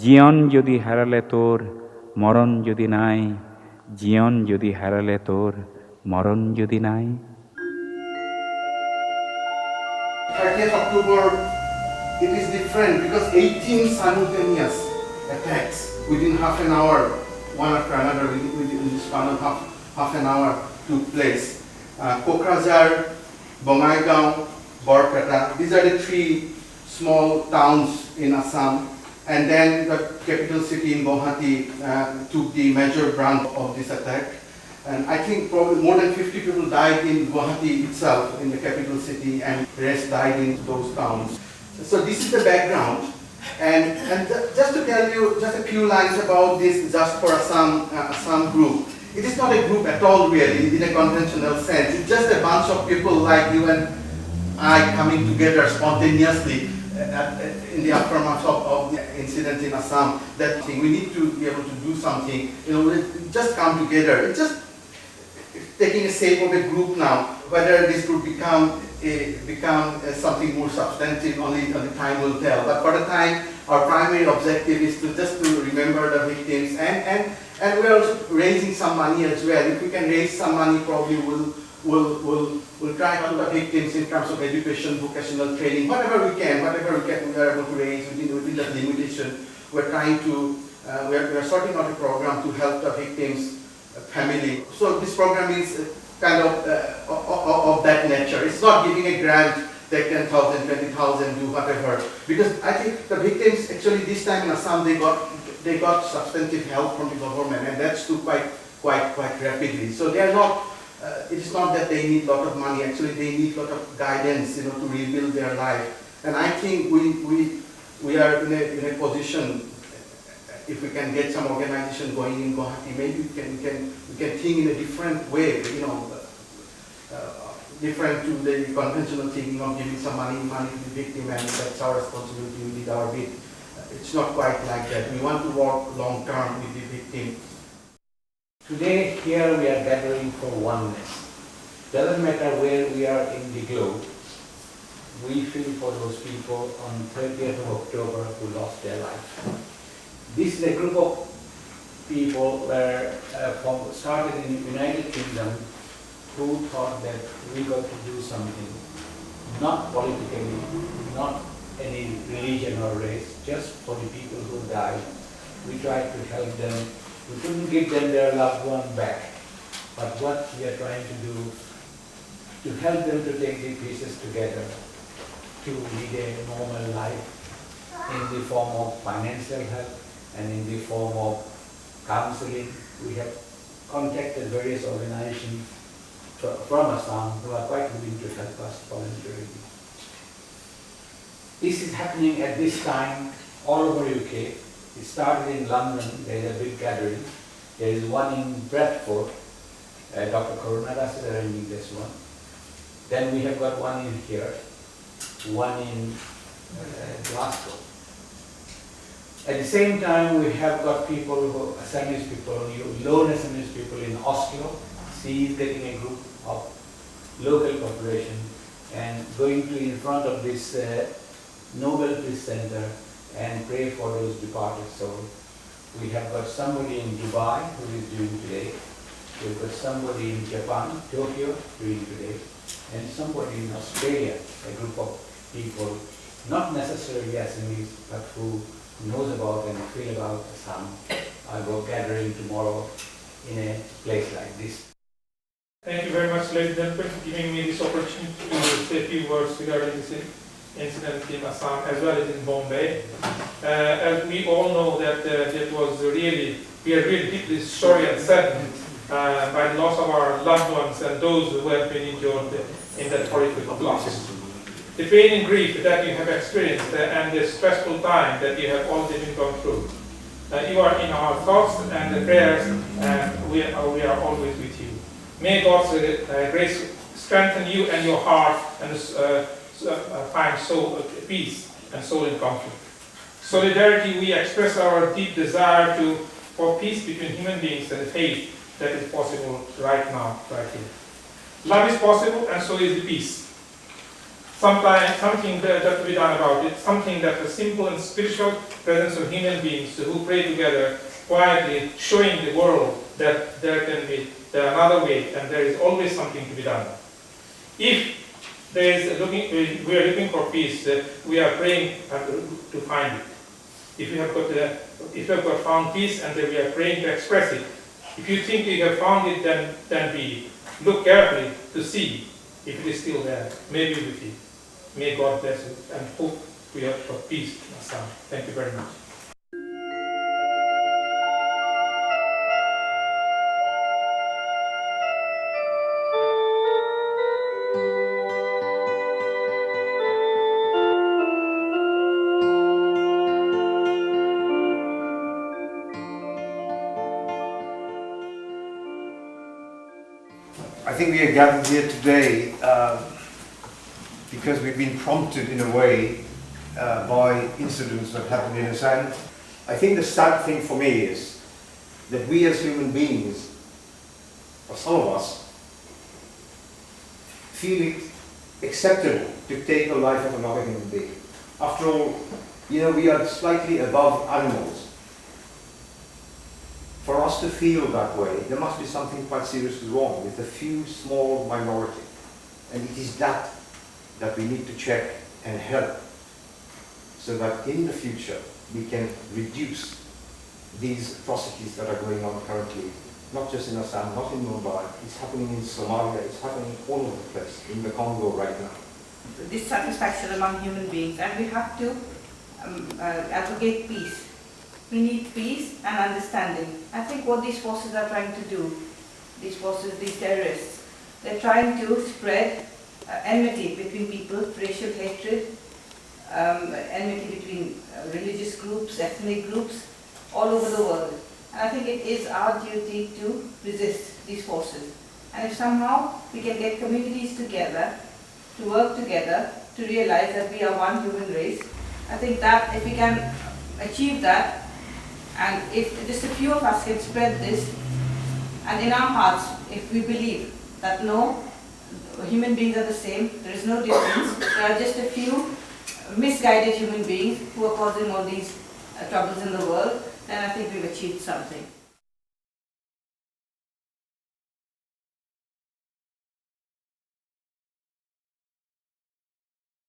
জীবন যদি হারালে তোর মরণ যদি নাই, জীবন যদি হারালে তোর মরণ যদি নাই। 30th October, it is different because 18 simultaneous attacks within half an hour, one after another, within this span of half an hour took place. Kokrajhar, Bongaigaon, Borpeta, these are the three small towns in Assam. And then the capital city in Guwahati took the major brunt of this attack. And I think probably more than 50 people died in Guwahati itself, in the capital city, and the rest died in those towns. So this is the background. And just to tell you just a few lines about this Just for Assam group. It is not a group at all really, in a conventional sense. It's just a bunch of people like you and I coming together spontaneously in the aftermath of the incident in Assam, that we need to be able to do something, just come together. It's just taking a shape of a group now. Whether this group become something more substantive, only time will tell. But for the time, our primary objective is to just to remember the victims, and we are also raising some money as well. If we can raise some money, probably we'll try to help the victims in terms of education, vocational training, whatever we are able to raise within that limitation. We're trying to, we are sorting out a program to help the victims' family. So this program is kind of that nature. It's not giving a grant, take 10,000, 20,000, do whatever. Because I think the victims actually this time in Assam, they got substantive help from the government, and that's too quite rapidly. So they are not. It is not that they need a lot of money. Actually, they need a lot of guidance, to rebuild their life. And I think we are in a position. If we can get some organization going in Guwahati, maybe we can think in a different way. Different to the conventional thinking of giving some money to the victim, and that's our responsibility. We did our bit. It's not quite like that. We want to work long term with the victim. Today, here we are gathering for oneness. Doesn't matter where we are in the globe, we feel for those people on 30th of October who lost their life. This is a group of people started in the United Kingdom who thought that we got to do something, not politically, not any religion or race, just for the people who died. We tried to help them. We couldn't give them their loved one back, but what we are trying to do to help them to take the pieces together to lead a normal life in the form of financial help and in the form of counseling. We have contacted various organizations from Assam who are quite willing to help us voluntarily. This is happening at this time all over UK. It started in London, there is a big gathering. There is one in Bradford, Dr. Karunadas is arranging this one. Then we have got one in here, one in Glasgow. At the same time, we have got people, Assamese people, lone Assamese people in Oslo. She is getting a group of local population and going to in front of this Nobel Peace Center and pray for those departed souls. We have got somebody in Dubai who is doing today. We've got somebody in Japan, Tokyo, doing today, and somebody in Australia, a group of people, not necessarily Assamese, but who knows about and feel about Assam, are gathering tomorrow in a place like this. Thank you very much, ladies and gentlemen, for giving me this opportunity to say a few words regarding this incident in Assam as well as in Bombay. As we all know that we are really deeply sorry and saddened by the loss of our loved ones and those who have been injured in that horrific blast. The pain and grief that you have experienced and the stressful time that you have already been gone through. You are in our thoughts and the prayers, and we are always with you. May God's grace strengthen you and your heart and find peace and soul in conflict. Solidarity, we express our deep desire for peace between human beings and the faith that is possible right now, right here. Love is possible and so is the peace. something that to be done about it, something that the simple and spiritual presence of human beings who pray together quietly, showing the world that there is another way and there is always something to be done. If we are looking for peace, we are praying to find it. If you have got found peace and we are praying to express it, if you think you have found it, then we look carefully to see if it is still there. Maybe with it. May God bless you and hope we have got peace in Assam. Thank you very much. I think we are gathered here today because we've been prompted in a way by incidents that happened in Assam. I think the sad thing for me is that we as human beings, or some of us, feel it acceptable to take the life of another human being. After all, we are slightly above animals. For us to feel that way, there must be something quite seriously wrong with a few small minority. And it is that we need to check and help, so that in the future we can reduce these atrocities that are going on currently, not just in Assam, not in Mumbai, it's happening in Somalia, it's happening all over the place, in the Congo right now. Dissatisfaction among human beings, and we have to advocate peace. We need peace and understanding. I think what these forces are trying to do, these forces, these terrorists, they're trying to spread enmity between people, racial hatred, enmity between religious groups, ethnic groups, all over the world. And I think it is our duty to resist these forces. And if somehow we can get communities together, to work together, to realize that we are one human race, I think that if we can achieve that, and if just a few of us can spread this, and in our hearts, if we believe that no, human beings are the same, there is no difference, there are just a few misguided human beings who are causing all these troubles in the world, then I think we've achieved something.